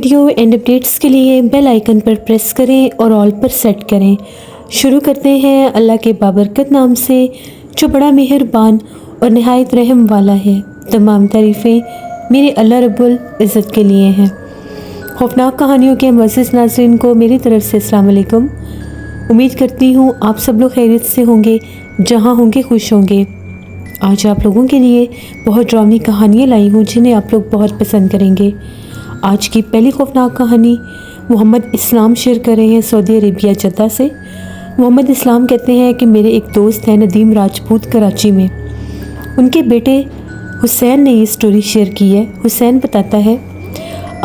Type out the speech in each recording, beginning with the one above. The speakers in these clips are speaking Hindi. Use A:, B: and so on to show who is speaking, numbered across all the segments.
A: वीडियो एंड अपडेट्स के लिए बेल आइकन पर प्रेस करें और ऑल पर सेट करें। शुरू करते हैं अल्लाह के बाबरकत नाम से जो बड़ा मेहरबान और नहायत रहम वाला है। तमाम तारीफ़ें मेरे अल्लाह रब्बुल इज़्ज़त के लिए हैं। खौफनाक कहानियों के मुअज़्ज़िज़ नाज़रीन को मेरी तरफ से अस्सलाम वालेकुम। उम्मीद करती हूँ आप सब लोग खैरियत से होंगे, जहाँ होंगे खुश होंगे। आज आप लोगों के लिए बहुत ड्रामी कहानियाँ लाई हूँ जिन्हें आप लोग बहुत पसंद करेंगे। आज की पहली खौफनाक कहानी मोहम्मद इस्लाम शेयर कर रहे हैं सऊदी अरेबिया जद्दा से। मोहम्मद इस्लाम कहते हैं कि मेरे एक दोस्त हैं नदीम राजपूत कराची में, उनके बेटे हुसैन ने ये स्टोरी शेयर की है। हुसैन बताता है,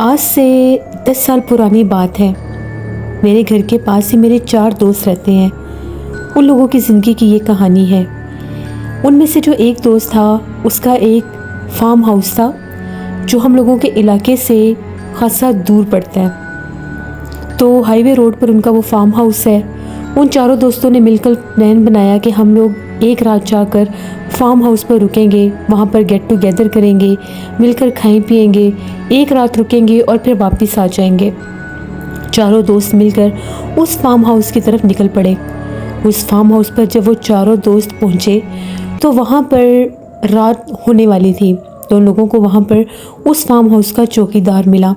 A: आज से 10 साल पुरानी बात है। मेरे घर के पास ही मेरे 4 दोस्त रहते हैं। उन लोगों की ज़िंदगी की ये कहानी है। उनमें से जो एक दोस्त था उसका एक फार्म हाउस था जो हम लोगों के इलाके से खासा दूर पड़ता है। तो हाईवे रोड पर उनका वो फार्म हाउस है। उन चारों दोस्तों ने मिलकर प्लान बनाया कि हम लोग एक रात जाकर फार्म हाउस पर रुकेंगे, वहाँ पर गेट टुगेदर करेंगे, मिलकर खाएं पिएंगे, एक रात रुकेंगे और फिर वापस आ जाएंगे। चारों दोस्त मिलकर उस फार्म हाउस की तरफ निकल पड़े। उस फार्म हाउस पर जब वो चारों दोस्त पहुँचे तो वहाँ पर रात होने वाली थी। तो उन लोगों को वहाँ पर उस फार्म हाउस का चौकीदार मिला।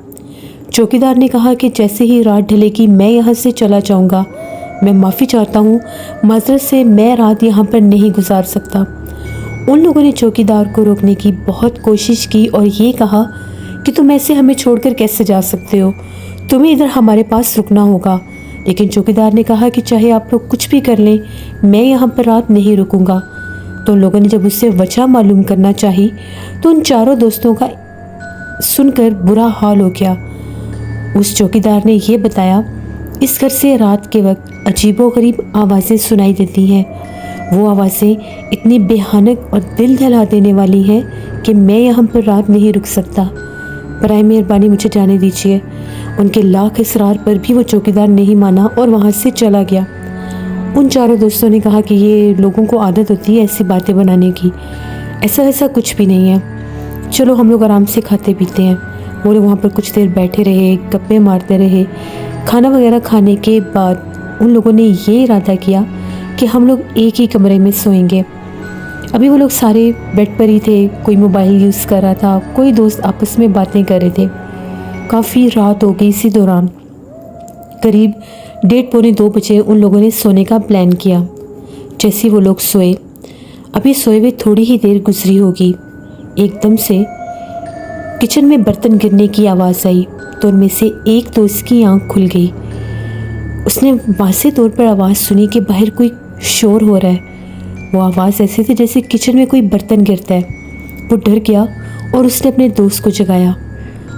A: चौकीदार ने कहा कि जैसे ही रात ढलेगी मैं यहाँ से चला जाऊँगा। मैं माफ़ी चाहता हूँ, माज़रत से मैं रात यहाँ पर नहीं गुजार सकता। उन लोगों ने चौकीदार को रोकने की बहुत कोशिश की और ये कहा कि तुम ऐसे हमें छोड़कर कैसे जा सकते हो, तुम्हें इधर हमारे पास रुकना होगा। लेकिन चौकीदार ने कहा कि चाहे आप लोग कुछ भी कर लें, मैं यहाँ पर रात नहीं रुकूँगा। तो उन लोगों ने जब उससे वजह मालूम करना चाही तो उन चारों दोस्तों का सुनकर बुरा हाल हो गया। उस चौकीदार ने ये बताया, इस घर से रात के वक्त अजीबोगरीब आवाज़ें सुनाई देती हैं। वो आवाज़ें इतनी बेहानक और दिल दहला देने वाली हैं कि मैं यहाँ पर रात नहीं रुक सकता। बराए मेहरबानी मुझे जाने दीजिए। उनके लाख इसरार पर भी वो चौकीदार नहीं माना और वहाँ से चला गया। उन चारों दोस्तों ने कहा कि ये लोगों को आदत होती है ऐसी बातें बनाने की, ऐसा ऐसा कुछ भी नहीं है, चलो हम लोग आराम से खाते पीते हैं। वो लोग वहाँ पर कुछ देर बैठे रहे, गप्पे मारते रहे। खाना वगैरह खाने के बाद उन लोगों ने ये इरादा किया कि हम लोग एक ही कमरे में सोएंगे। अभी वो लोग सारे बेड पर ही थे, कोई मोबाइल यूज़ कर रहा था, कोई दोस्त आपस में बातें कर रहे थे। काफ़ी रात हो गई। इसी दौरान करीब 1:30-2 बजे उन लोगों ने सोने का प्लान किया। जैसे वो लोग सोए, अभी सोए हुए थोड़ी ही देर गुजरी होगी, एकदम से किचन में बर्तन गिरने की आवाज़ आई। तो उनमें से एक दोस्त की आंख खुल गई। उसने वाज़े तौर पर आवाज़ सुनी कि बाहर कोई शोर हो रहा है। वो आवाज़ ऐसे थी जैसे किचन में कोई बर्तन गिरता है। वो डर गया और उसने अपने दोस्त को जगाया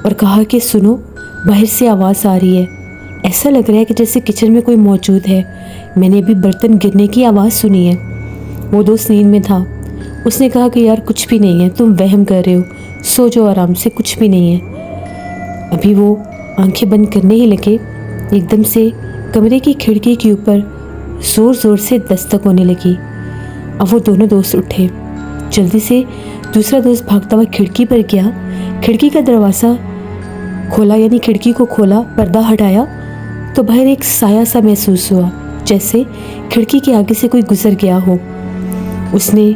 A: और कहा कि सुनो, बाहर से आवाज़ आ रही है, ऐसा लग रहा है कि जैसे किचन में कोई मौजूद है। मैंने अभी बर्तन गिरने की आवाज़ सुनी है। वो दोस्त नींद में था। उसने कहा कि यार कुछ भी नहीं है, तुम वहम कर रहे हो, सो जाओ आराम से, कुछ भी नहीं है। अभी वो आंखें बंद करने ही लगे, एकदम से कमरे की खिड़की के ऊपर ज़ोर ज़ोर से दस्तक होने लगी। अब वो दोनों दोस्त उठे। जल्दी से दूसरा दोस्त भागता हुआ खिड़की पर गया, खिड़की का दरवाज़ा खोला, यानी खिड़की को खोला, पर्दा हटाया तो बाहर एक साया सा महसूस हुआ, जैसे खिड़की के आगे से कोई गुजर गया हो। उसने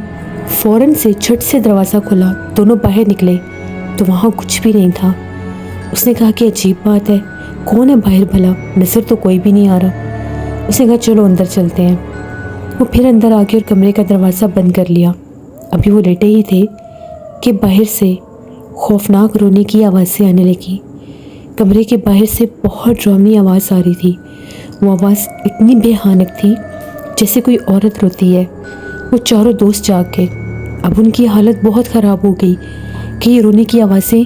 A: फ़ौरन से झट से दरवाज़ा खोला, दोनों बाहर निकले तो वहाँ कुछ भी नहीं था। उसने कहा कि अजीब बात है, कौन है बाहर भला, नज़र तो कोई भी नहीं आ रहा। उसने कहा चलो अंदर चलते हैं। वो फिर अंदर आ गए और कमरे का दरवाज़ा बंद कर लिया। अभी वो लेटे ही थे कि बाहर से खौफनाक रोने की आवाज़ें आने लगी। कमरे के बाहर से बहुत ड्रामी आवाज़ आ रही थी। वो आवाज़ इतनी बेहानक थी जैसे कोई औरत रोती है। वो चारों दोस्त जाग गए। अब उनकी हालत बहुत ख़राब हो गई कि ये रोने की आवाज़ें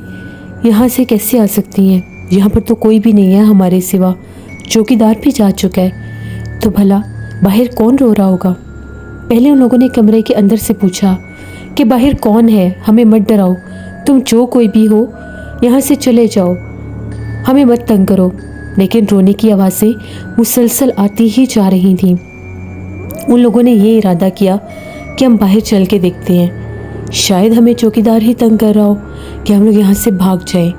A: यहाँ से कैसे आ सकती हैं, यहाँ पर तो कोई भी नहीं है हमारे सिवा, चौकीदार भी जा चुका है, तो भला बाहर कौन रो रहा होगा। पहले उन लोगों ने कमरे के अंदर से पूछा कि बाहर कौन है, हमें मत डराओ, तुम जो कोई भी हो यहाँ से चले जाओ, हमें मत तंग करो। लेकिन रोने की आवाज़ें मुसलसल आती ही जा रही थीं। उन लोगों ने ये इरादा किया कि हम बाहर चल के देखते हैं, शायद हमें चौकीदार ही तंग कर रहा हो कि हम लोग यहाँ से भाग जाएं।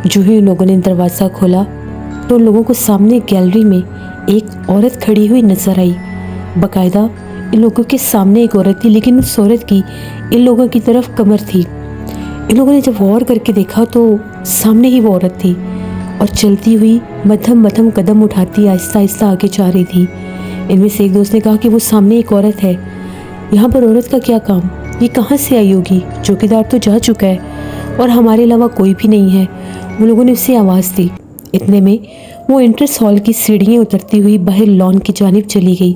A: जो ही उन लोगों ने दरवाज़ा खोला तो उन लोगों को सामने गैलरी में एक औरत खड़ी हुई नजर आई। बाकायदा इन लोगों के सामने एक औरत थी, लेकिन उस औरत की इन लोगों की तरफ कमर थी। इन लोगों ने जब गौर करके देखा तो सामने ही वो औरत थी और चलती हुई मध्यम मध्यम कदम उठाती आहिस्ता आहिस्ता आगे जा रही थी। इनमें से एक दोस्त ने कहा कि वो सामने एक औरत है, यहाँ पर औरत का क्या काम, ये कहाँ से आई होगी, चौकीदार तो जा चुका है और हमारे अलावा कोई भी नहीं है। वो लोगों ने उसे आवाज़ दी। इतने में वो एंट्रेंस हॉल की सीढ़ियाँ उतरती हुई बाहर लॉन की जानिब चली गई।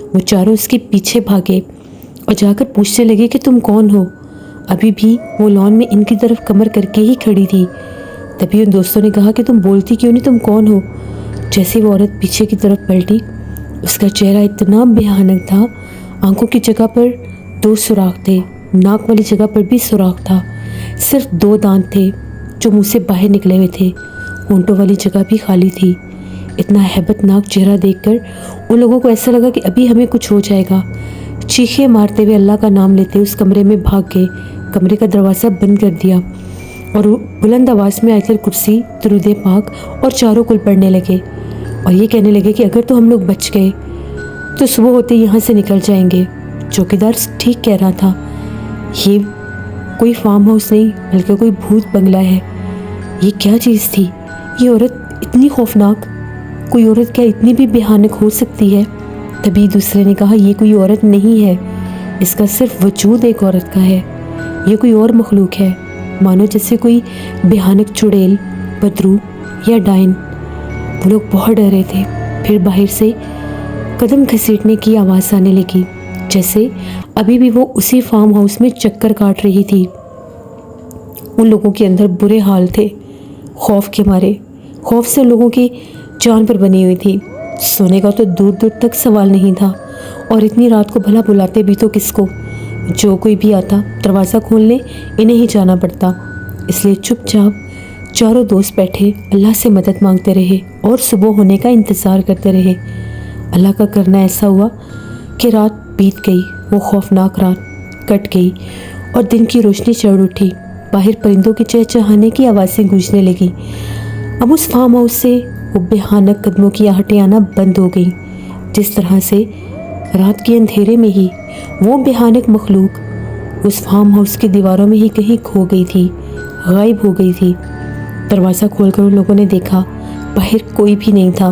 A: वो चारों उसके पीछे भागे और जाकर पूछने लगे कि तुम कौन हो। अभी भी वो लॉन में इनकी तरफ कमर करके ही खड़ी थी। तभी उन दोस्तों ने कहा कि तुम बोलती क्यों नहीं, तुम कौन हो। जैसे वो औरत पीछे की तरफ पलटी, उसका चेहरा इतना भयानक था, आंखों की जगह पर 2 सुराख थे, नाक वाली जगह पर भी सुराख था, सिर्फ 2 दांत थे जो मुंह से बाहर निकले हुए थे, होंठों वाली जगह भी खाली थी। इतना हैबतनाक चेहरा देखकर उन लोगों को ऐसा लगा कि अभी हमें कुछ हो जाएगा। चीखें मारते हुए अल्लाह का नाम लेते उस कमरे में भाग गए, कमरे का दरवाज़ा बंद कर दिया और बुलंद आवाज़ में आयतल कुर्सी, दुरूद पाक और चारों कुल पढ़ने लगे और ये कहने लगे कि अगर तो हम लोग बच गए तो सुबह होते यहाँ से निकल जाएंगे। चौकीदार ठीक कह रहा था, ये कोई फार्म हाउस नहीं बल्कि कोई भूत बंगला है। ये क्या चीज़ थी, ये औरत इतनी खौफनाक, कोई औरत क्या इतनी भी भयानक हो सकती है। तभी दूसरे ने कहा, ये कोई औरत नहीं है, इसका सिर्फ वजूद एक औरत का है, ये कोई और मखलूक है, मानो जैसे कोई भयानक चुड़ैल, बदरू या डायन। वो लोग बहुत डरे थे। फिर बाहर से कदम घसीटने की आवाज़ आने लगी, जैसे अभी भी वो उसी फार्म हाउस में चक्कर काट रही थी। उन लोगों के अंदर बुरे हाल थे, खौफ के मारे, खौफ से लोगों की जान पर बनी हुई थी। सोने का तो दूर दूर तक सवाल नहीं था और इतनी रात को भला बुलाते भी तो किसको। जो कोई भी आता दरवाज़ा खोलने इन्हें ही जाना पड़ता। इसलिए चुपचाप चारों दोस्त बैठे अल्लाह से मदद मांगते रहे और सुबह होने का इंतज़ार करते रहे। अल्लाह का करना ऐसा हुआ कि रात बीत गई, वो खौफनाक रात कट गई और दिन की रोशनी चढ़ उठी। बाहर परिंदों के चहचहाने की आवाज़ें गूंजने लगी। अब उस फार्म हाउस से वो भयानक कदमों की आहटें आना बंद हो गई। जिस तरह से रात के अंधेरे में ही वो भयानक मखलूक उस फार्म हाउस की दीवारों में ही कहीं खो गई थी, गायब हो गई थी। दरवाज़ा खोलकर उन लोगों ने देखा, बाहर कोई भी नहीं था,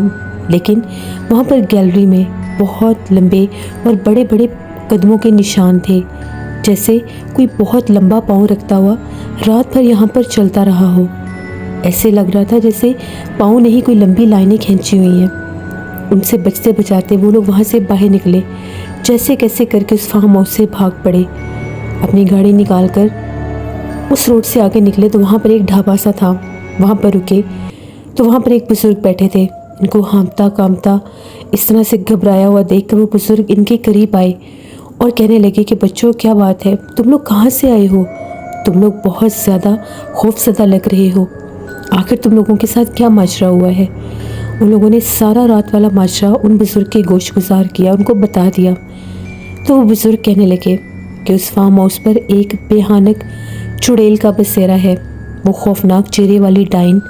A: लेकिन वहाँ पर गैलरी में बहुत लंबे और बड़े बड़े कदमों के निशान थे, जैसे कोई बहुत लंबा पाँव रखता हुआ रात भर यहाँ पर चलता रहा हो। ऐसे लग रहा था जैसे पाँव नहीं, कोई लंबी लाइनें खींची हुई हैं। उनसे बचते बचाते वो लोग वहाँ से बाहर निकले, जैसे कैसे करके उस फार्म हाउस से भाग पड़े। अपनी गाड़ी निकाल कर उस रोड से आगे निकले तो वहाँ पर एक ढाबा सा था, वहाँ पर रुके तो वहाँ पर एक बुज़ुर्ग बैठे थे। इनको हाँफता कांपता इस तरह से घबराया हुआ देखकर वो बुज़ुर्ग इनके करीब आए और कहने लगे कि बच्चों क्या बात है, तुम लोग कहाँ से आए हो, तुम लोग बहुत ज़्यादा खौफज़दा लग रहे हो, आखिर तुम लोगों के साथ क्या माजरा हुआ है। उन लोगों ने सारा रात वाला माजरा उन बुज़ुर्ग के गोशगुजार किया, उनको बता दिया। तो वो बुज़ुर्ग कहने लगे कि उस फार्म हाउस पर एक भयानक चुड़ैल का बसेरा है। वो खौफनाक चेहरे वाली डायन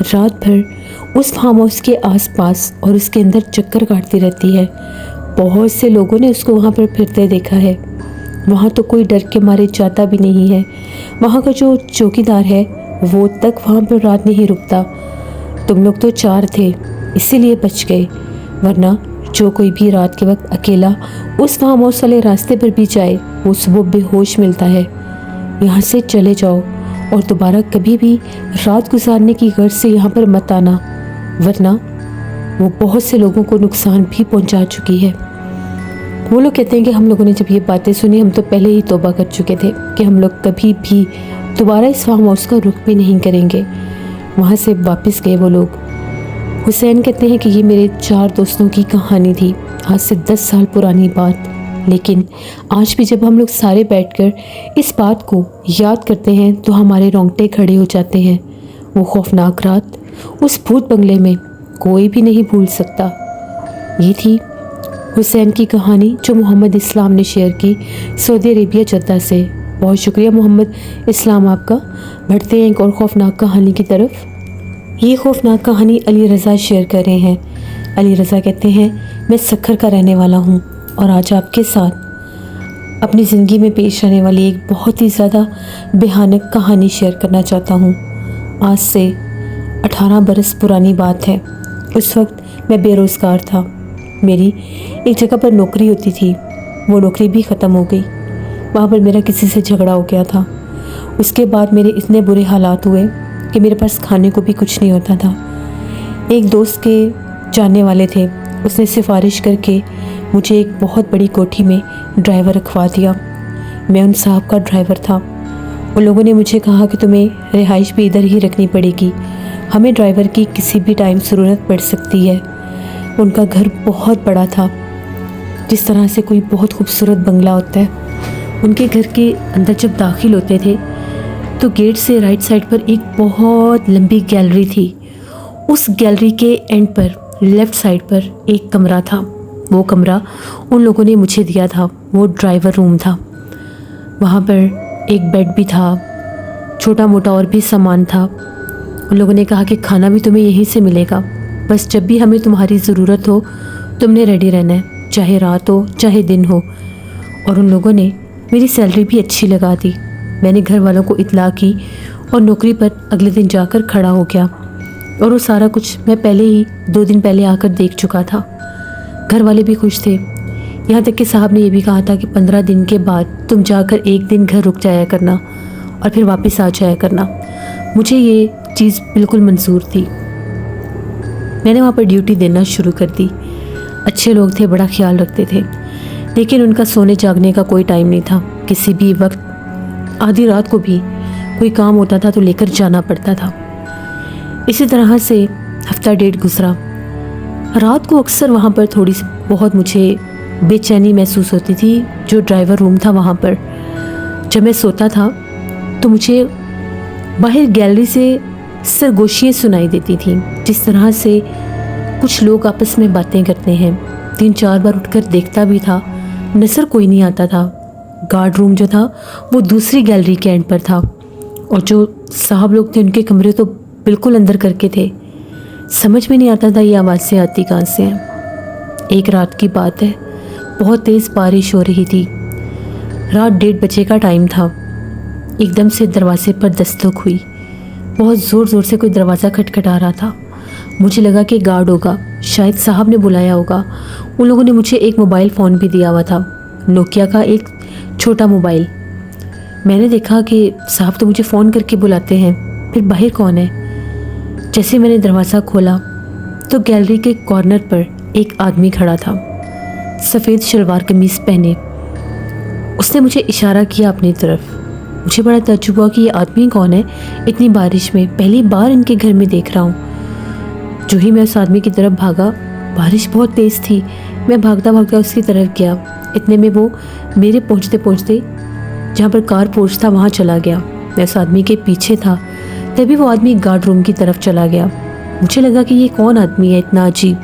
A: रात भर उस फार्म हाउस के आसपास और उसके अंदर चक्कर काटती रहती है। बहुत से लोगों ने उसको वहाँ पर फिरते देखा है। वहाँ तो कोई डर के मारे जाता भी नहीं है। वहाँ का जो चौकीदार है वो तक वहाँ पर रात नहीं रुकता। तुम लोग तो 4 थे इसीलिए बच गए, वरना जो कोई भी रात के वक्त अकेला उस फार्म हाउस वाले रास्ते पर भी जाए वो सुबह बेहोश मिलता है। यहाँ से चले जाओ और दोबारा कभी भी रात गुजारने की गर्ज से यहाँ पर मत आना, वरना वो बहुत से लोगों को नुकसान भी पहुँचा चुकी है। वो लोग कहते हैं कि हम लोगों ने जब ये बातें सुनी हम तो पहले ही तौबा कर चुके थे कि हम लोग कभी भी दोबारा इस फार्म हाउस का रुख भी नहीं करेंगे। वहाँ से वापस गए वो लोग। हुसैन कहते हैं कि ये मेरे 4 दोस्तों की कहानी थी, आज से 10 साल पुरानी बात, लेकिन आज भी जब हम लोग सारे बैठकर इस बात को याद करते हैं तो हमारे रोंगटे खड़े हो जाते हैं। वो खौफनाक रात उस भूत बंगले में कोई भी नहीं भूल सकता। ये थी हुसैन की कहानी जो मोहम्मद इस्लाम ने शेयर की सऊदी अरेबिया जद्दा से। बहुत शुक्रिया मोहम्मद इस्लाम आपका। बढ़ते हैं एक और खौफनाक कहानी की तरफ। ये खौफनाक कहानी अली रज़ा शेयर कर रहे हैं। अली रज़ा कहते हैं, मैं सक्खर का रहने वाला हूँ और आज आपके साथ अपनी ज़िंदगी में पेश आने वाली एक बहुत ही ज़्यादा भयानक कहानी शेयर करना चाहता हूँ। आज से 18 बरस पुरानी बात है। उस वक्त मैं बेरोज़गार था। मेरी एक जगह पर नौकरी होती थी, वो नौकरी भी ख़त्म हो गई। वहाँ पर मेरा किसी से झगड़ा हो गया था। उसके बाद मेरे इतने बुरे हालात हुए कि मेरे पास खाने को भी कुछ नहीं होता था। एक दोस्त के जानने वाले थे, उसने सिफारिश करके मुझे एक बहुत बड़ी कोठी में ड्राइवर रखवा दिया। मैं उन साहब का ड्राइवर था। उन लोगों ने मुझे कहा कि तुम्हें रिहाइश भी इधर ही रखनी पड़ेगी, हमें ड्राइवर की किसी भी टाइम ज़रूरत पड़ सकती है। उनका घर बहुत बड़ा था, जिस तरह से कोई बहुत खूबसूरत बंगला होता है। उनके घर के अंदर जब दाखिल होते थे तो गेट से राइट साइड पर एक बहुत लंबी गैलरी थी। उस गैलरी के एंड पर लेफ़्ट साइड पर एक कमरा था। वो कमरा उन लोगों ने मुझे दिया था, वो ड्राइवर रूम था। वहाँ पर एक बेड भी था, छोटा मोटा और भी सामान था। उन लोगों ने कहा कि खाना भी तुम्हें यहीं से मिलेगा, बस जब भी हमें तुम्हारी ज़रूरत हो तुमने रेडी रहना है, चाहे रात हो चाहे दिन हो। और उन लोगों ने मेरी सैलरी भी अच्छी लगा दी। मैंने घर वालों को इतला की और नौकरी पर अगले दिन जाकर खड़ा हो गया। और वो सारा कुछ मैं पहले ही 2 दिन पहले आकर देख चुका था। घर वाले भी खुश थे, यहाँ तक कि साहब ने यह भी कहा था कि 15 दिन के बाद तुम जाकर एक दिन घर रुक जाया करना और फिर वापस आ जाया करना। मुझे ये चीज़ बिल्कुल मंजूर थी। मैंने वहाँ पर ड्यूटी देना शुरू कर दी। अच्छे लोग थे, बड़ा ख्याल रखते थे, लेकिन उनका सोने जागने का कोई टाइम नहीं था। किसी भी वक्त आधी रात को भी कोई काम होता था तो लेकर जाना पड़ता था। इसी तरह से हफ्ता डेढ़ गुजरा। रात को अक्सर वहाँ पर थोड़ी सी बहुत मुझे बेचैनी महसूस होती थी। जो ड्राइवर रूम था वहाँ पर जब मैं सोता था तो मुझे बाहर गैलरी से सरगोशियाँ सुनाई देती थी, जिस तरह से कुछ लोग आपस में बातें करते हैं। 3-4 बार उठकर देखता भी था, नज़र कोई नहीं आता था। गार्ड रूम जो था वो दूसरी गैलरी के एंड पर था और जो साहब लोग थे उनके कमरे तो बिल्कुल अंदर करके थे। समझ में नहीं आता था ये आवाज़ें आती कहाँ से हैं। एक रात की बात है, बहुत तेज़ बारिश हो रही थी। रात 1:30 बजे का टाइम था। एकदम से दरवाजे पर दस्तक हुई। बहुत ज़ोर ज़ोर से कोई दरवाज़ा खटखटा रहा था। मुझे लगा कि गार्ड होगा, शायद साहब ने बुलाया होगा। उन लोगों ने मुझे एक मोबाइल फ़ोन भी दिया हुआ था, नोकिया का एक छोटा मोबाइल। मैंने देखा कि साहब तो मुझे फ़ोन करके बुलाते हैं, फिर बाहर कौन है। जैसे मैंने दरवाज़ा खोला तो गैलरी के कॉर्नर पर एक आदमी खड़ा था, सफ़ेद शलवार कमीज़ पहने। उसने मुझे इशारा किया अपनी तरफ। मुझे बड़ा ताज्जुब हुआ कि ये आदमी कौन है, इतनी बारिश में पहली बार इनके घर में देख रहा हूँ। जो ही मैं उस आदमी की तरफ भागा, बारिश बहुत तेज़ थी। मैं भागता भागता उसकी तरफ गया। इतने में वो मेरे पहुँचते पहुँचते जहाँ पर कार पोर्च था वहाँ चला गया। मैं उस आदमी के पीछे था, तभी वो आदमी गार्ड रूम की तरफ चला गया। मुझे लगा कि ये कौन आदमी है इतना अजीब,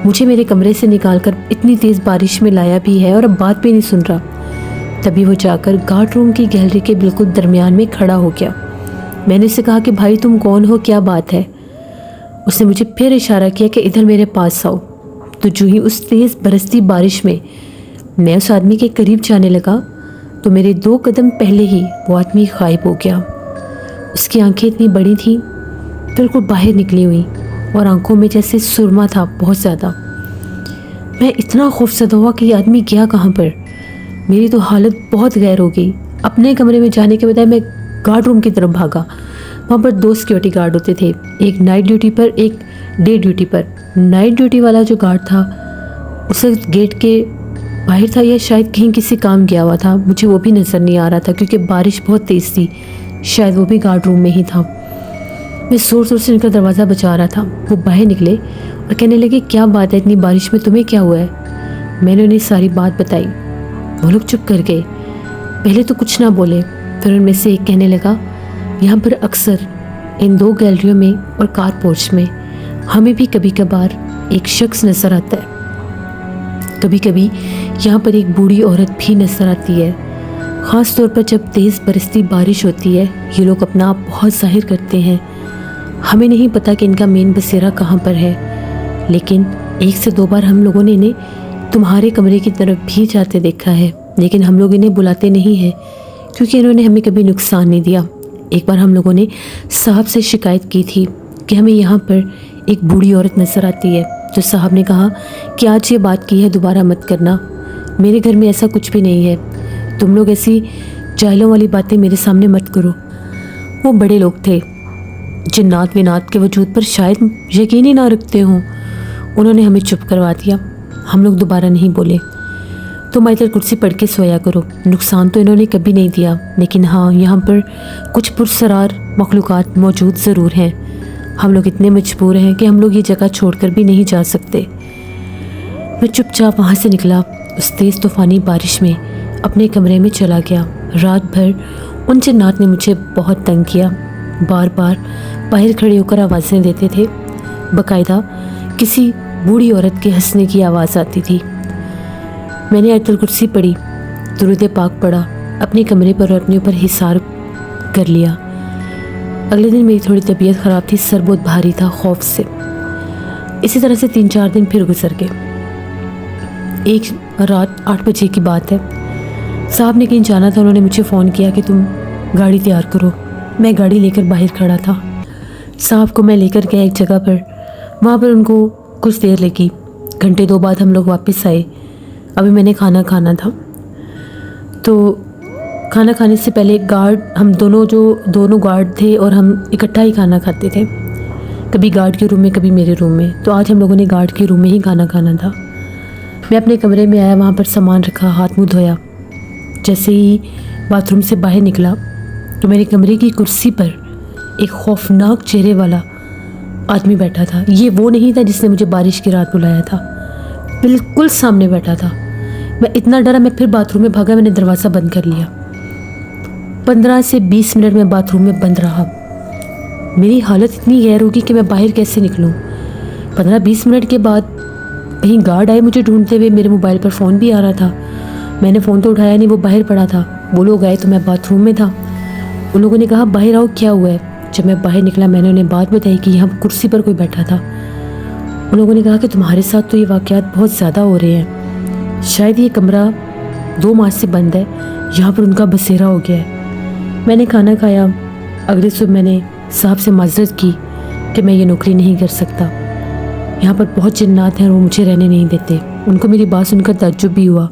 A: मुझे मेरे कमरे से निकालकर इतनी तेज़ बारिश में लाया भी है और अब बात भी नहीं सुन रहा। तभी वो जाकर गार्ड रूम की गैलरी के बिल्कुल दरमियान में खड़ा हो गया। मैंने उससे कहा कि भाई तुम कौन हो, क्या बात है। उसने मुझे फिर इशारा किया कि इधर मेरे पास आओ। तो जो ही उस तेज़ बरसती बारिश में मैं उस आदमी के करीब जाने लगा तो मेरे 2 कदम पहले ही वो आदमी गायब हो गया। उसकी आंखें इतनी बड़ी थी, बिल्कुल बाहर निकली हुई, और आंखों में जैसे सुरमा था बहुत ज़्यादा। मैं इतना खौफज़दा हुआ कि ये आदमी गया कहाँ पर। मेरी तो हालत बहुत गैर हो गई। अपने कमरे में जाने के बजाय मैं गार्ड रूम की तरफ भागा। वहाँ पर 2 सिक्योरिटी गार्ड होते थे, एक नाइट ड्यूटी पर, एक डे ड्यूटी पर। नाइट ड्यूटी वाला जो गार्ड था उसे गेट के बाहर था या शायद कहीं किसी काम गया हुआ था, मुझे वो भी नज़र नहीं आ रहा था क्योंकि बारिश बहुत तेज़ थी। शायद वो भी गार्ड रूम में ही था। मैं ज़ोर ज़ोर से उनका दरवाज़ा बजा रहा था। वो बाहर निकले और कहने लगे क्या बात है, इतनी बारिश में तुम्हें क्या हुआ है। मैंने उन्हें सारी बात बताई। वो लोग चुप कर गए, पहले तो कुछ ना बोले। फिर उनमें से एक कहने लगा, यहाँ पर अक्सर इन 2 गैलरियों में और कार पोर्च में हमें भी कभी कभार एक शख्स नज़र आता है। कभी कभी यहाँ पर एक बूढ़ी औरत भी नज़र आती है। ख़ास तौर पर जब तेज़ बरसती बारिश होती है, ये लोग अपना आप बहुत ज़ाहिर करते हैं। हमें नहीं पता कि इनका मेन बसेरा कहाँ पर है, लेकिन 1 से 2 बार हम लोगों ने इन्हें तुम्हारे कमरे की तरफ भी जाते देखा है, लेकिन हम लोग इन्हें बुलाते नहीं हैं क्योंकि इन्होंने हमें कभी नुकसान नहीं दिया। एक बार हम लोगों ने साहब से शिकायत की थी कि हमें यहाँ पर एक बूढ़ी औरत नज़र आती है, तो साहब ने कहा कि आज ये बात की है दोबारा मत करना, मेरे घर में ऐसा कुछ भी नहीं है, तुम लोग ऐसी जाहिलों वाली बातें मेरे सामने मत करो। वो बड़े लोग थे, जिन्नात विनात के वजूद पर शायद यकीन ही ना रखते हों। उन्होंने हमें चुप करवा दिया। हम लोग दोबारा नहीं बोले। तुम आयतल कुर्सी पढ़ के सोया करो। नुकसान तो इन्होंने कभी नहीं दिया, लेकिन हाँ, यहाँ पर कुछ पुरसरार मखलूक़ात मौजूद ज़रूर हैं। हम लोग इतने मजबूर हैं कि हम लोग ये जगह छोड़कर भी नहीं जा सकते। मैं चुपचाप वहाँ से निकला। उस तेज़ तूफ़ानी बारिश में अपने कमरे में चला गया। रात भर उन जिन्नात ने मुझे बहुत तंग किया। बार बार बाहर खड़े होकर आवाज़ें देते थे। बाकायदा किसी बूढ़ी औरत के हंसने की आवाज़ आती थी। मैंने आयतुल कुर्सी पढ़ी, दुरूद पाक पढ़ा, अपने कमरे पर और अपने ऊपर हिसार कर लिया। अगले दिन मेरी थोड़ी तबीयत ख़राब थी, सर बहुत भारी था खौफ से। इसी तरह से 3-4 दिन फिर गुजर गए। एक रात 8 बजे की बात है, साहब ने कहीं जाना था। उन्होंने मुझे फ़ोन किया कि तुम गाड़ी तैयार करो। मैं गाड़ी लेकर बाहर खड़ा था। साहब को मैं लेकर गया एक जगह पर। वहाँ पर उनको कुछ देर लगी। घंटे 2 बाद हम लोग वापस आए। अभी मैंने खाना खाना था, तो खाना खाने से पहले गार्ड, हम दोनों गार्ड थे और हम इकट्ठा ही खाना खाते थे, कभी गार्ड के रूम में कभी मेरे रूम में। तो आज हम लोगों ने गार्ड के रूम में ही खाना खाना था। मैं अपने कमरे में आया, वहाँ पर सामान रखा, हाथ मुँह धोया। जैसे ही बाथरूम से बाहर निकला तो मेरे कमरे की कुर्सी पर एक खौफनाक चेहरे वाला आदमी बैठा था। ये वो नहीं था जिसने मुझे बारिश की रात बुलाया था, बिल्कुल सामने बैठा था। मैं इतना डरा, मैं फिर बाथरूम में भागा। मैंने दरवाज़ा बंद कर लिया। 15 से 20 मिनट में बाथरूम में बंद रहा। मेरी हालत इतनी गैर होगी कि मैं बाहर कैसे निकलूं। 15-20 मिनट के बाद कहीं गार्ड आए मुझे ढूंढते हुए। मेरे मोबाइल पर फ़ोन भी आ रहा था। मैंने फ़ोन तो उठाया नहीं, वो बाहर पड़ा था। वो लोग आए तो मैं बाथरूम में था। उन लोगों ने कहा बाहर आओ, क्या हुआ है। जब मैं बाहर निकला, मैंने उन्हें बात बताई कि यहाँ कुर्सी पर कोई बैठा था। उन लोगों ने कहा कि तुम्हारे साथ तो ये वाक़यात बहुत ज़्यादा हो रहे हैं, शायद ये कमरा 2 माह से बंद है, यहाँ पर उनका बसेरा हो गया है। मैंने खाना खाया। अगले सुबह मैंने साहब से माजरत की कि मैं ये नौकरी नहीं कर सकता, यहाँ पर बहुत जिन्नात हैं और वो मुझे रहने नहीं देते। उनको मेरी बात सुनकर ताज्जुब भी हुआ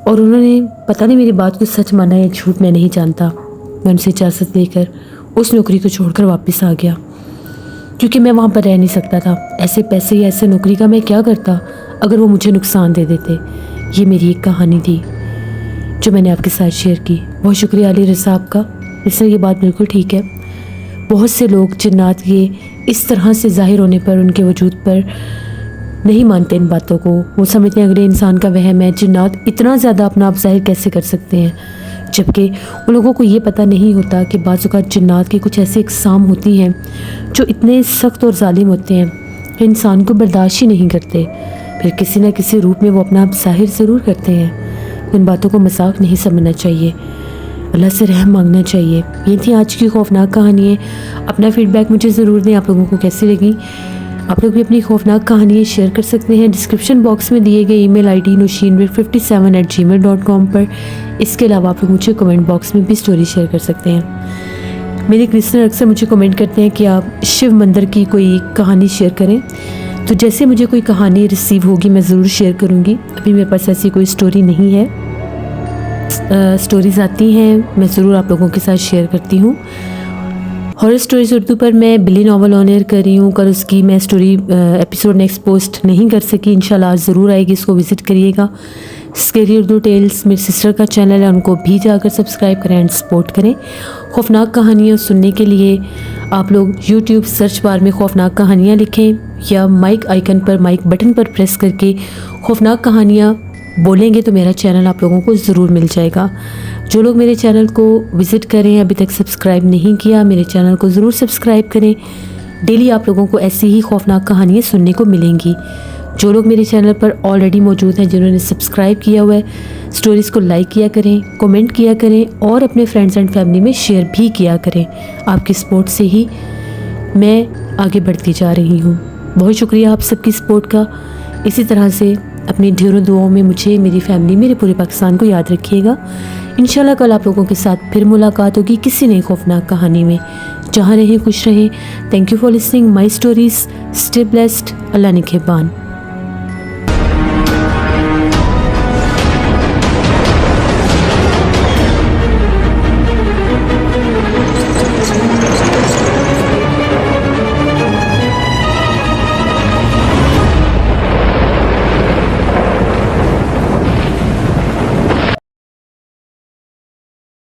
A: और उन्होंने पता नहीं मेरी बात को सच माना या झूठ, मैं नहीं जानता। मैं उनसे इजाज़त लेकर उस नौकरी को छोड़कर वापस आ गया, क्योंकि मैं वहाँ पर रह नहीं सकता था। ऐसे पैसे या ऐसे नौकरी का मैं क्या करता अगर वो मुझे नुकसान दे देते। ये मेरी एक कहानी थी जो मैंने आपके साथ शेयर की। बहुत शुक्रिया अली रज़ा आपका। इससे ये बात बिल्कुल ठीक है। बहुत से लोग जिन्नात के इस तरह से ज़ाहिर होने पर, उनके वजूद पर नहीं मानते इन बातों को। वो समझते हैं अगले इंसान का वहम है, जिन्नात इतना ज़्यादा अपना आप ज़ाहिर कैसे कर सकते हैं, जबकि उन लोगों को ये पता नहीं होता कि बाज़ औक़ात जिन्नात की कुछ ऐसे इक़साम होती हैं जो इतने सख्त और ज़ालिम होते हैं कि इंसान को बर्दाश्त ही नहीं करते, फिर किसी न किसी रूप में वो अपना आप ज़ाहिर ज़रूर करते हैं। इन बातों को मजाक नहीं समझना चाहिए, अल्लाह से रहम मांगना चाहिए। ये थी आज की खौफनाक कहानी। अपना फीडबैक मुझे ज़रूर दें, आप लोगों को कैसी लगी। आप लोग भी अपनी खौफनाक कहानियाँ शेयर कर सकते हैं डिस्क्रिप्शन बॉक्स में दिए गए ईमेल आईडी noshinmir57@gmail.com पर। इसके अलावा आप लोग मुझे कमेंट बॉक्स में भी स्टोरी शेयर कर सकते हैं। मेरे एक लिसनर अक्सर मुझे कमेंट करते हैं कि आप शिव मंदिर की कोई कहानी शेयर करें, तो जैसे मुझे कोई कहानी रिसीव होगी मैं ज़रूर शेयर करूँगी। अभी मेरे पास ऐसी कोई स्टोरी नहीं है। स्टोरीज़ आती हैं, मैं ज़रूर आप लोगों के साथ शेयर करती हूँ। हॉरर स्टोरीज उर्दू पर मैं बिली नावल ऑन एयर कर रही हूँ। कल उसकी मैं स्टोरी एपिसोड नेक्स्ट पोस्ट नहीं कर सकी, इंशाल्लाह ज़रूर आएगी, इसको विज़िट करिएगा। स्केरी उर्दू टेल्स मेरी सिस्टर का चैनल है, उनको भी जाकर सब्सक्राइब करें एंड सपोर्ट करें। खौफनाक कहानियाँ सुनने के लिए आप लोग यूट्यूब सर्च बार में खौफनाक कहानियाँ लिखें या माइक आइकन पर, माइक बटन पर प्रेस करके खौफनाक कहानियाँ बोलेंगे तो मेरा चैनल आप लोगों को ज़रूर मिल जाएगा। जो लोग मेरे चैनल को विज़िट करें, अभी तक सब्सक्राइब नहीं किया, मेरे चैनल को ज़रूर सब्सक्राइब करें। डेली आप लोगों को ऐसी ही खौफनाक कहानियाँ सुनने को मिलेंगी। जो लोग मेरे चैनल पर ऑलरेडी मौजूद हैं, जिन्होंने सब्सक्राइब किया हुआ है, स्टोरीज़ को लाइक किया करें, कमेंट किया करें और अपने फ्रेंड्स एंड फैमिली में शेयर भी किया करें। आपकी सपोर्ट से ही मैं आगे बढ़ती जा रही हूँ। बहुत शुक्रिया आप सबकी सपोर्ट का। इसी तरह से अपनी ढेरों दुआओं में मुझे, मेरी फैमिली, मेरे पूरे पाकिस्तान को याद रखिएगा। इंशाल्लाह कल आप लोगों के साथ फिर मुलाकात होगी किसी नई खौफनाक कहानी में। जहाँ रहें खुश रहें। Thank you for listening my stories. Stay blessed. Allah निगहबान।